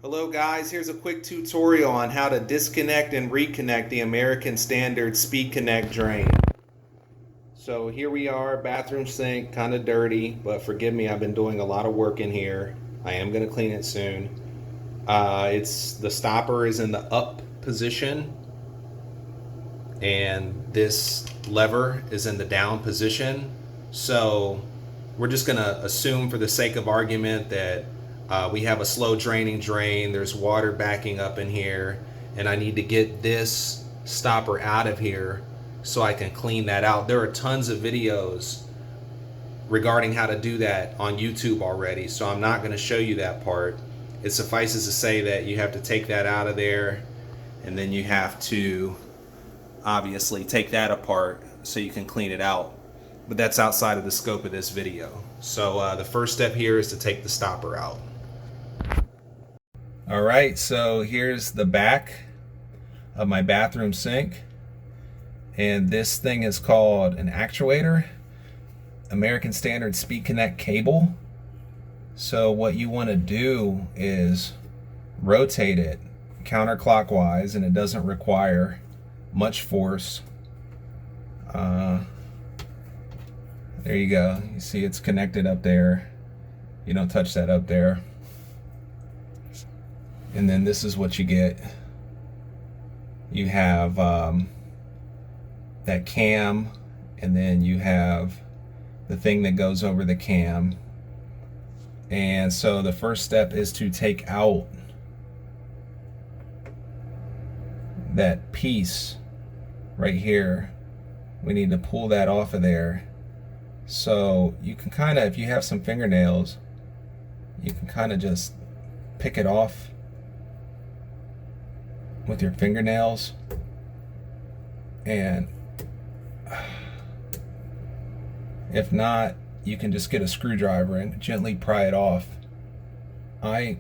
Hello guys, here's a quick tutorial on how to disconnect and reconnect the American Standard Speed Connect drain. So here we are, bathroom sink, kind of dirty, but forgive me, I've been doing a lot of work in here. I am going to clean it soon. It's the stopper is in the up position and this lever is in the down position. So we're just going to assume for the sake of argument that we have a slow draining drain, there's water backing up in here, and I need to get this stopper out of here so I can clean that out. There are tons of videos regarding how to do that on YouTube already, so I'm not going to show you that part. It suffices to say that you have to take that out of there, and then you have to obviously take that apart so you can clean it out. But that's outside of the scope of this video. So the first step here is to take the stopper out. All right, so here's the back of my bathroom sink. And this thing is called an actuator, American Standard Speed Connect cable. So what you want to do is rotate it counterclockwise, and it doesn't require much force. There you go. You see it's connected up there. You don't touch that up there. And then this is what you get. You have that cam, and then you have the thing that goes over the cam. And so the first step is to take out that piece right here. We need to pull that off of there. So you can kind of, if you have some fingernails, you can kind of just pick it off with your fingernails, and if not, you can just get a screwdriver and gently pry it off. I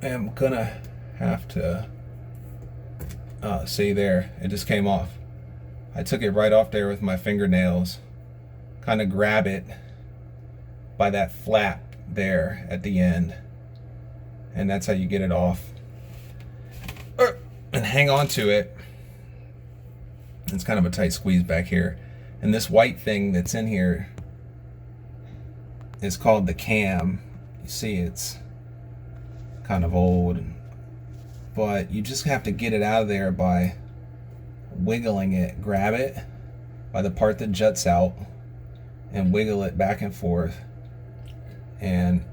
am gonna have to see there, it just came off. I took it right off there with my fingernails. Kind of grab it by that flap there at the end, and that's how you get it off. And hang on to it. It's kind of a tight squeeze back here. And this white thing that's in here is called the cam. You see it's kind of old, but you just have to get it out of there by wiggling it. Grab it by the part that juts out and wiggle it back and forth, and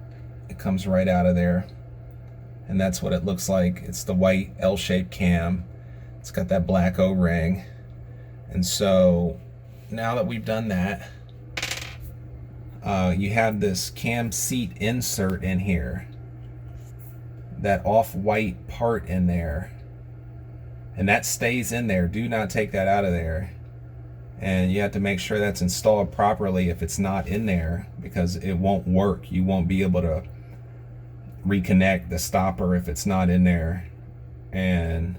it comes right out of there. And that's what it looks like. It's the white L-shaped cam. It's got that black O-ring. And so now that we've done that, you have this cam seat insert in here, that off-white part in there, and that stays in there. Do not take that out of there. And you have to make sure that's installed properly if it's not in there, because it won't work. You won't be able to reconnect the stopper if it's not in there. And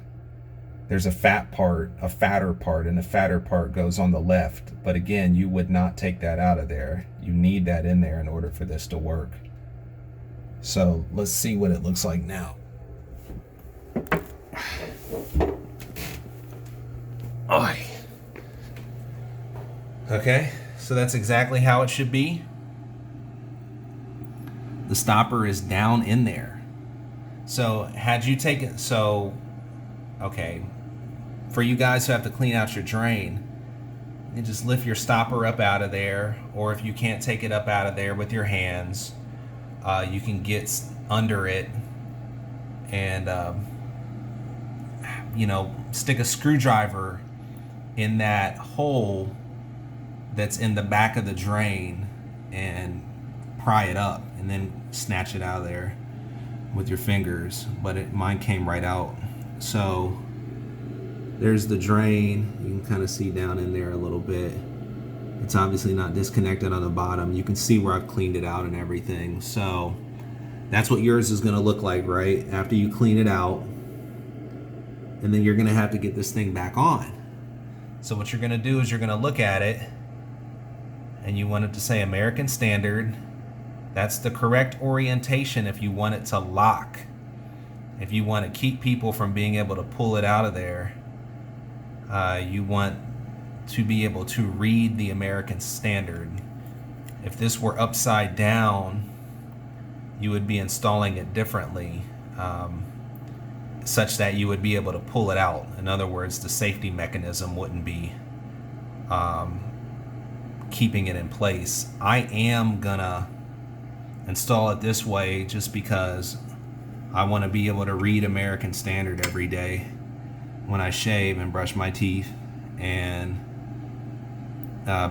there's a fatter part, and the fatter part goes on the left. But again, you would not take that out of there. You need that in there in order for this to work. So let's see what it looks like now. Okay, so that's exactly how it should be. The stopper is down in there. So had you taken, okay, for you guys who have to clean out your drain, you just lift your stopper up out of there, or if you can't take it up out of there with your hands, you can get under it and stick a screwdriver in that hole that's in the back of the drain and pry it up, and then snatch it out of there with your fingers. But mine came right out. So there's the drain. You can kind of see down in there a little bit. It's obviously not disconnected on the bottom. You can see where I've cleaned it out and everything. So that's what yours is going to look like, right? After you clean it out. And then you're going to have to get this thing back on. So what you're going to do is you're going to look at it, and you want it to say American Standard That's the correct orientation if you want it to lock. If you want to keep people from being able to pull it out of there, you want to be able to read the American Standard. If this were upside down, you would be installing it differently, such that you would be able to pull it out. In other words, the safety mechanism wouldn't be keeping it in place. I am gonna install it this way just because I want to be able to read American Standard every day when I shave and brush my teeth, and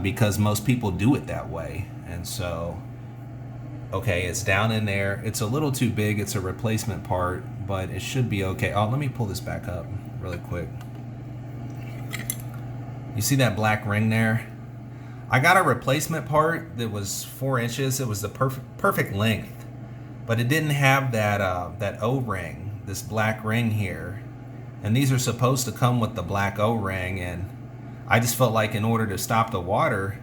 because most people do it that way. And so, okay, it's down in there. It's a little too big. It's a replacement part, but it should be okay. Oh, let me pull this back up really quick. You see that black ring there? I got a replacement part that was 4 inches. It was the perfect length, but it didn't have that O-ring, this black ring here. And these are supposed to come with the black O-ring, and I just felt like in order to stop the water,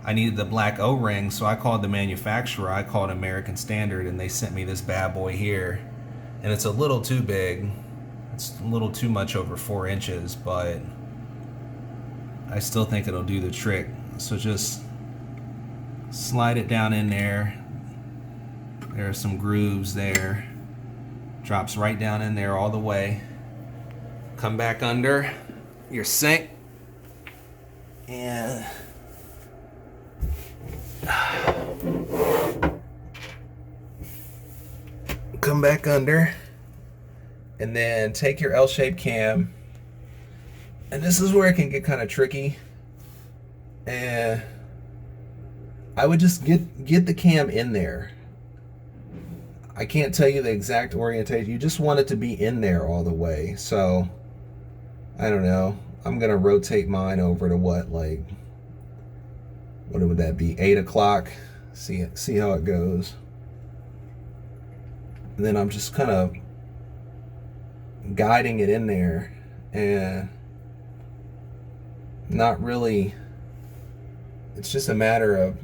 I needed the black O-ring, so I called the manufacturer. I called American Standard, and they sent me this bad boy here. And it's a little too big. It's a little too much over 4 inches, but I still think it'll do the trick. So just slide it down in there. There are some grooves there. Drops right down in there all the way. Come back under your sink and come back under, and then take your L-shaped cam, and this is where it can get kind of tricky, and I would just get the cam in there. I can't tell you the exact orientation. You just want it to be in there all the way. So I don't know, I'm gonna rotate mine over to what would that be, 8 o'clock? See how it goes. And then I'm just kind of guiding it in there, and not really, it's just a matter of,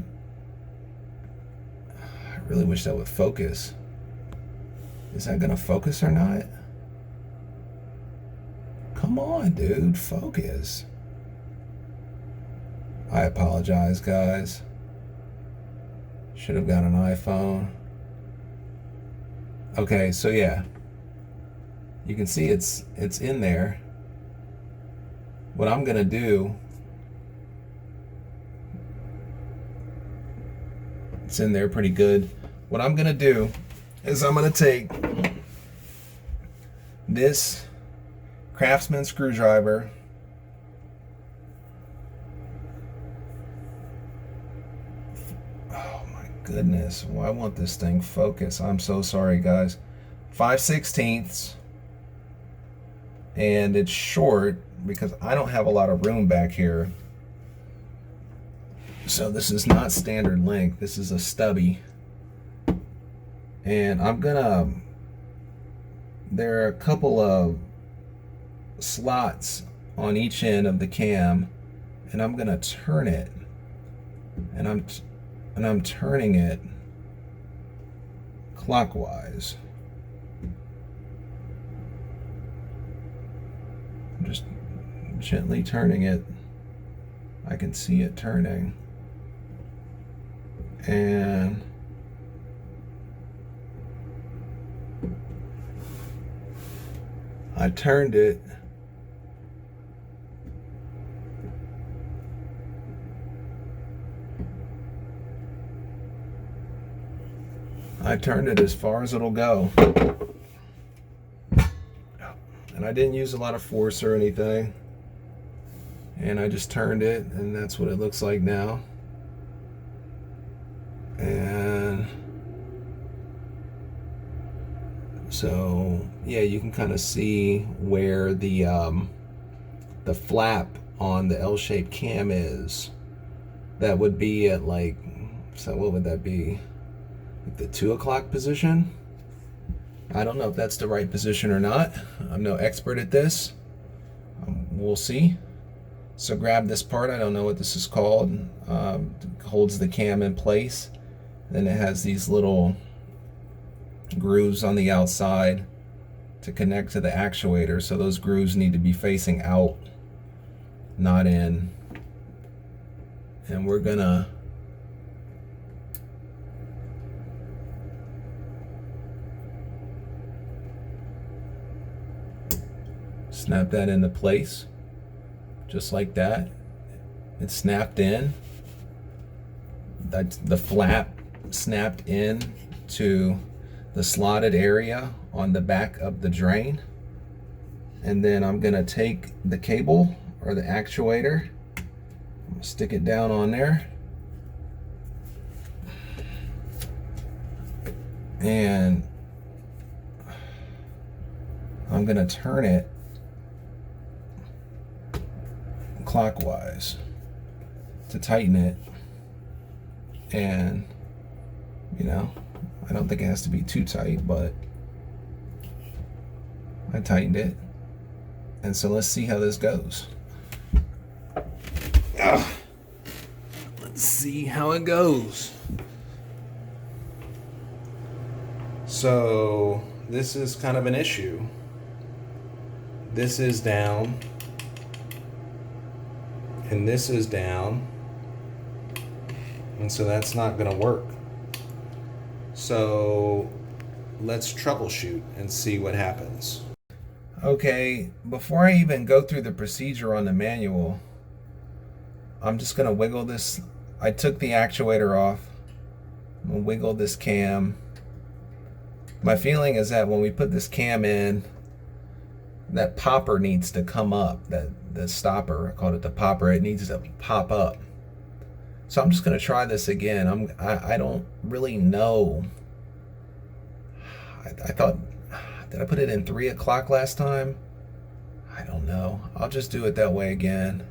I really wish that would focus. Is that gonna focus or not? Come on, dude, focus. I apologize, guys. Should have got an iPhone. Okay, so yeah, you can see it's in there. What I'm gonna do, it's in there pretty good. What I'm gonna do is I'm gonna take this Craftsman screwdriver, oh my goodness, why won't this thing focus? I'm so sorry, guys. 5/16, and it's short because I don't have a lot of room back here. So this is not standard length, this is a stubby. And there are a couple of slots on each end of the cam, and I'm gonna turn it, and I'm turning it clockwise. I'm just gently turning it. I can see it turning, and I turned it. I turned it as far as it'll go. And I didn't use a lot of force or anything. And I just turned it, and that's what it looks like now. And so yeah, you can kind of see where the flap on the L-shaped cam is. That would be at like, so what would that be? Like the 2 o'clock position? I don't know if that's the right position or not. I'm no expert at this. We'll see. So grab this part, I don't know what this is called, holds the cam in place, Then it has these little grooves on the outside to connect to the actuator, so those grooves need to be facing out, not in. And we're gonna snap that into place just like that. It's snapped in. That's the flap snapped in to the slotted area on the back of the drain. And then I'm gonna take the cable or the actuator, I'm gonna stick it down on there, and I'm gonna turn it clockwise to tighten it. And you know, I don't think it has to be too tight, but I tightened it. And so let's see how this goes. Let's see how it goes. So this is kind of an issue. This is down, and this is down, and so that's not going to work. So let's troubleshoot and see what happens. Okay, before I even go through the procedure on the manual, I'm just going to wiggle this. I took the actuator off. I'm going to wiggle this cam. My feeling is that when we put this cam in, that popper needs to come up. The stopper, I called it the popper, it needs to pop up. So I'm just going to try this again. I don't really know. I thought, did I put it in 3 o'clock last time? I don't know. I'll just do it that way again.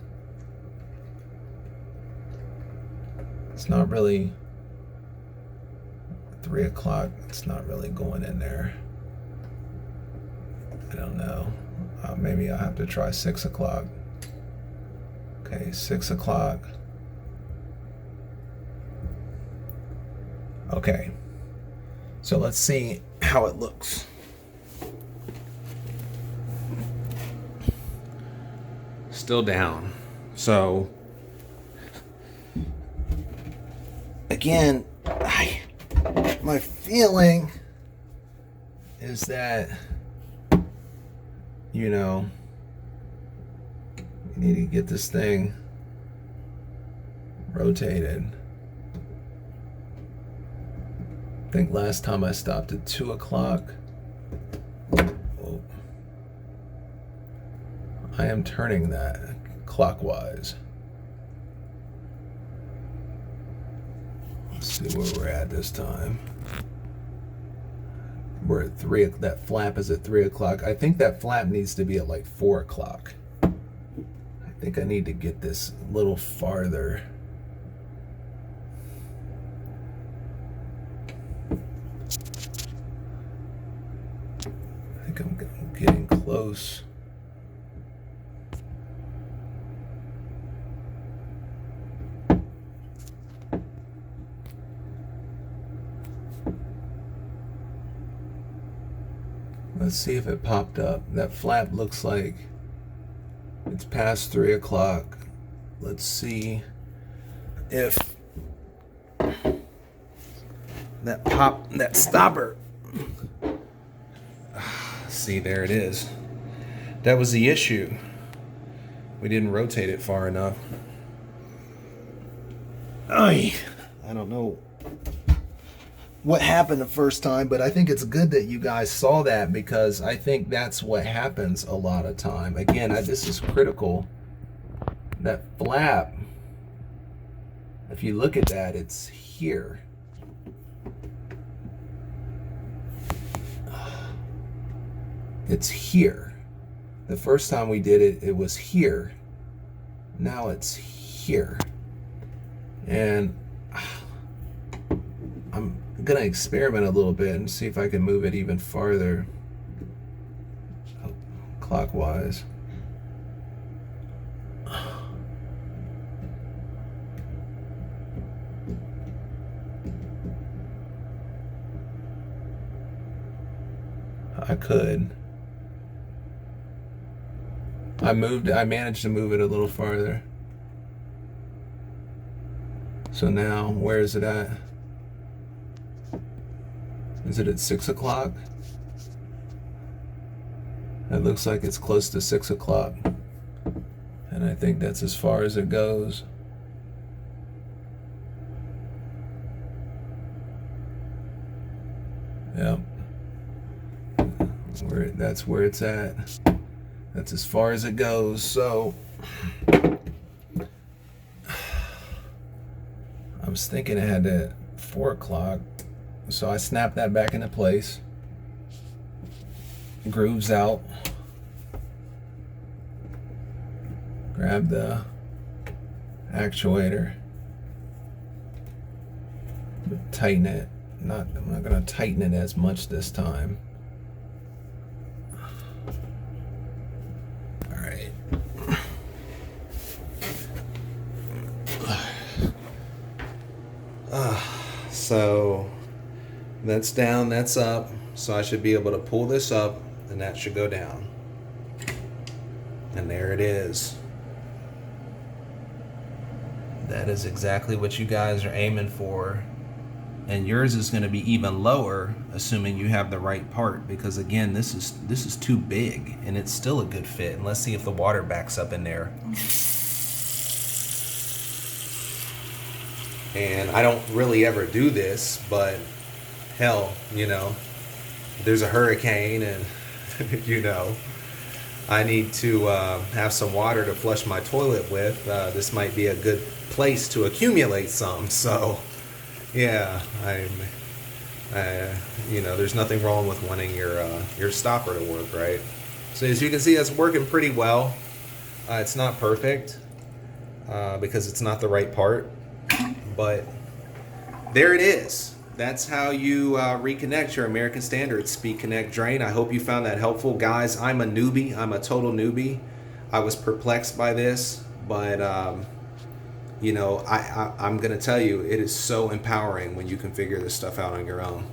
It's not really 3 o'clock. It's not really going in there. I don't know. Maybe I'll have to try 6 o'clock. Okay, 6 o'clock. Okay. So let's see how it looks. Still down. So again, my feeling is that, you know, we need to get this thing rotated. I think last time I stopped at 2 o'clock. Oh. I am turning that clockwise. Let's see where we're at this time. We're at 3. That flap is at 3 o'clock. I think that flap needs to be at like 4 o'clock. I think I need to get this a little farther. I think I'm getting close. Let's see if it popped up. That flap looks like it's past 3 o'clock. Let's see if that stopper. See, there it is. That was the issue. We didn't rotate it far enough. I don't know what happened the first time, but I think it's good that you guys saw that, because I think that's what happens a lot of time. Again, this is critical. That flap, if you look at that, it's here. It's here. The first time we did it, it was here. Now it's here. And I'm gonna experiment a little bit and see if I can move it even farther clockwise. I could. I managed to move it a little farther. So now, where is it at? Is it at 6 o'clock? It looks like it's close to 6 o'clock. And I think that's as far as it goes. Yep. That's where it's at. That's as far as it goes. So I was thinking it had to 4 o'clock. So I snapped that back into place. Grooves out. Grab the actuator. Tighten it. I'm not going to tighten it as much this time. All right. So that's down, that's up. So I should be able to pull this up and that should go down. And there it is. That is exactly what you guys are aiming for. And yours is going to be even lower, assuming you have the right part, because again, this is too big and it's still a good fit. And let's see if the water backs up in there. And I don't really ever do this, but hell, you know, there's a hurricane and you know, I need to have some water to flush my toilet with. This might be a good place to accumulate some. So yeah, you know, there's nothing wrong with wanting your stopper to work, right? So as you can see, it's working pretty well. It's not perfect because it's not the right part, but there it is. That's how you reconnect your American Standard Speed Connect drain. I hope you found that helpful. Guys, I'm a newbie. I'm a total newbie. I was perplexed by this, but you know, I'm going to tell you, it is so empowering when you can figure this stuff out on your own.